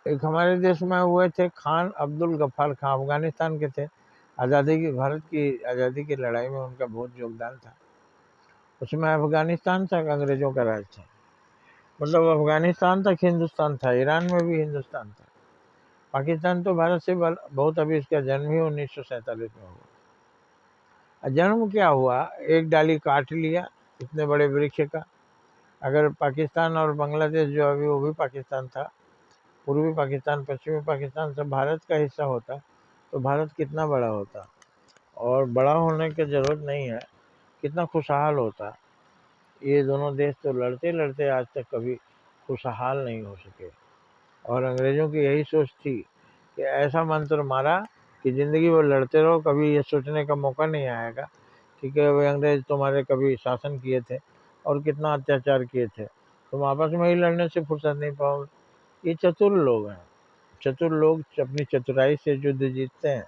एक हमारे देश में हुए थे खान अब्दुल गफ्फार खान, अफगानिस्तान के थे। भारत की आज़ादी की लड़ाई में उनका बहुत योगदान था। उसमें अफगानिस्तान तक अंग्रेजों का राज था, मतलब अफगानिस्तान तक हिंदुस्तान था, ईरान में भी हिंदुस्तान था। पाकिस्तान तो भारत से बहुत, अभी इसका जन्म ही 1947 में हुआ। जन्म क्या हुआ, एक डाली काट लिया इतने बड़े वृक्ष का। अगर पाकिस्तान और बांग्लादेश जो अभी, वो भी पाकिस्तान था, पूर्वी पाकिस्तान पश्चिमी पाकिस्तान सब भारत का हिस्सा होता तो भारत कितना बड़ा होता, और बड़ा होने की ज़रूरत नहीं है, कितना खुशहाल होता। ये दोनों देश तो लड़ते लड़ते आज तक कभी खुशहाल नहीं हो सके। और अंग्रेज़ों की यही सोच थी कि ऐसा मंत्र मारा कि ज़िंदगी भर लड़ते रहो, कभी ये सोचने का मौका नहीं आएगा कि वे अंग्रेज़ तुम्हारे कभी शासन किए थे और कितना अत्याचार किए थे, तुम आपस में ही लड़ने से फुर्सत नहीं पाओगे। ये चतुर लोग हैं, चतुर लोग अपनी चतुराई से युद्ध जीतते हैं।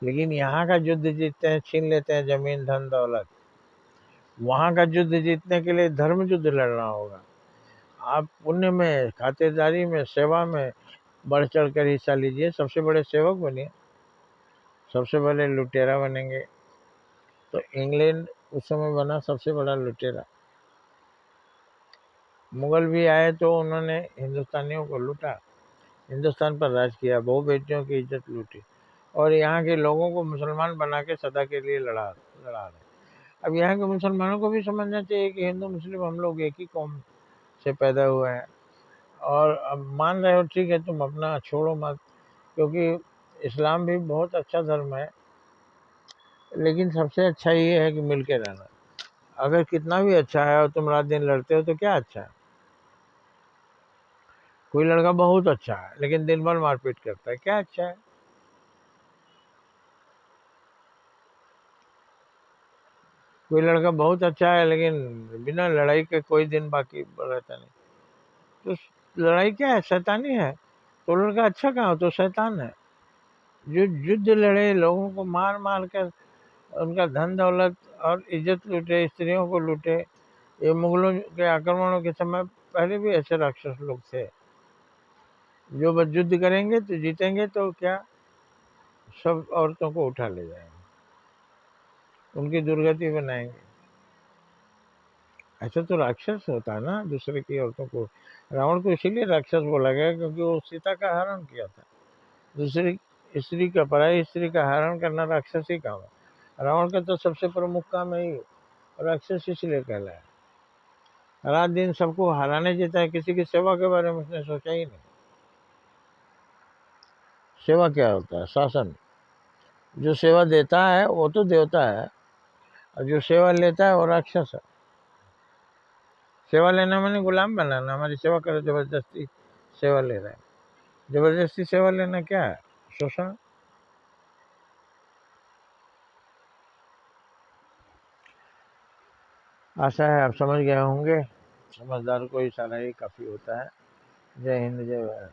लेकिन यहाँ का युद्ध जीतते हैं, छीन लेते हैं जमीन धन दौलत। वहाँ का युद्ध जीतने के लिए धर्म युद्ध लड़ना होगा। आप पुण्य में, खातिरदारी में, सेवा में बढ़ चढ़ कर हिस्सा लीजिए, सबसे बड़े सेवक बनिए, सबसे बड़े लुटेरा बनेंगे। तो इंग्लैंड उस समय बना सबसे बड़ा लुटेरा। मुगल भी आए तो उन्होंने हिंदुस्तानियों को लूटा, हिंदुस्तान पर राज किया, बहु बेटियों की इज्जत लूटी, और यहाँ के लोगों को मुसलमान बना के सदा के लिए लड़ा रहे। अब यहाँ के मुसलमानों को भी समझना चाहिए कि हिंदू मुस्लिम हम लोग एक ही कौम से पैदा हुए हैं। और अब मान रहे हो, ठीक है, तुम अपना छोड़ो मत, क्योंकि इस्लाम भी बहुत अच्छा धर्म है, लेकिन सबसे अच्छा ये है कि मिल के रहना। अगर कितना भी अच्छा है और तुम रात दिन लड़ते हो तो क्या अच्छा है। कोई लड़का बहुत अच्छा है लेकिन दिन भर मारपीट करता है, क्या अच्छा है। कोई लड़का बहुत अच्छा है लेकिन बिना लड़ाई के कोई दिन बाकी रहता नहीं, तो लड़ाई क्या है, शैतानी है। तो लड़का अच्छा कहाँ हो, तो शैतान है। जो युद्ध लड़े, लोगों को मार मार कर उनका धन दौलत और इज्जत लूटे, स्त्रियों को लूटे। ये मुगलों के आक्रमणों के समय पहले भी ऐसे राक्षस लोग थे, जो बस युद्ध करेंगे तो जीतेंगे तो क्या, सब औरतों को उठा ले जाएंगे, उनकी दुर्गति बनाएंगे। ऐसा तो राक्षस होता है ना, दूसरे की औरतों को। रावण को इसीलिए राक्षस बोला गया क्योंकि वो सीता का हरण किया था। दूसरी स्त्री का, पराई स्त्री का हरण करना राक्षस ही काम है। रावण का तो सबसे प्रमुख काम है ही, राक्षस इसलिए कहलाया। रात दिन सबको हराने जीता है, किसी की सेवा के बारे में उसने सोचा ही नहीं। सेवा क्या होता है, शासन। जो सेवा देता है वो तो देवता है, और जो सेवा लेता है वो राक्षस है। सेवा लेना मैंने गुलाम बनाना, हमारी सेवा करो, जबरदस्ती सेवा ले रहे हैं। जबरदस्ती सेवा लेना क्या है, शोषण। आशा है आप समझ गए होंगे, समझदार को इशारा ही काफ़ी होता है। जय हिंद, जय भारत।